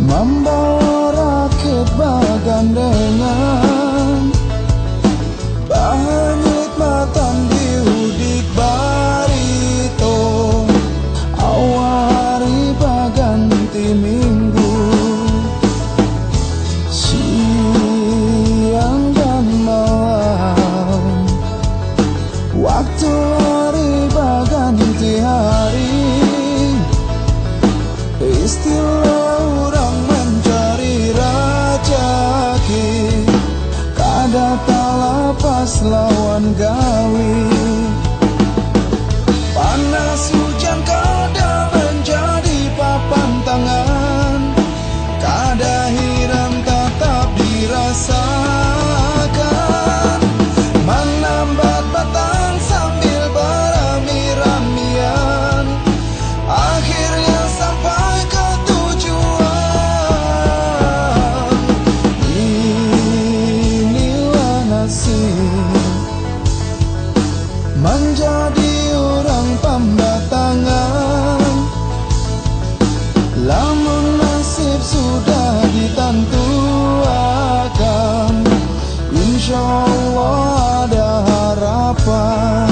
membawa rakit bagandengan, bahan hikmatan diudik barito, awari baganti minggu, siang dan malam, waktu hari baganti hari. Istilah orang mencari rajaki, kada tak lapas lawan gawi. Panas hujan kada menjadi papan tangan, kada hiram tetap dirasakan. Menambat batang sambil berami-ramian, akhirnya sampai ke tujuan. Inilah nasib menjadi orang pembatangan, lamun nasib sudah ditentuakan, insya Allah ada harapan.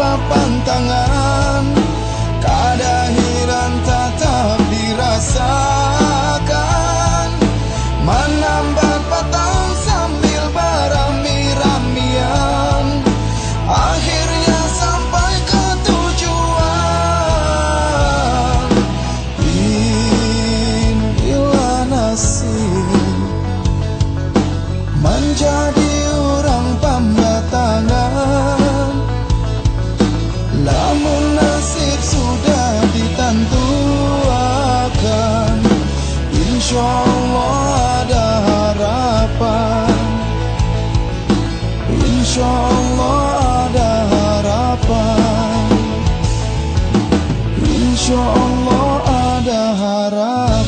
Pantangan, kada hiran tetap dirasakan. Menambat batang sambil berami-ramian, akhirnya sampai ke tujuan. Inilah nasib menjadi orang pembatangan, lamun nasib sudah ditentuakan, insya Allah ada harapan. Insya Allah ada harapan. Insya Allah ada harapan.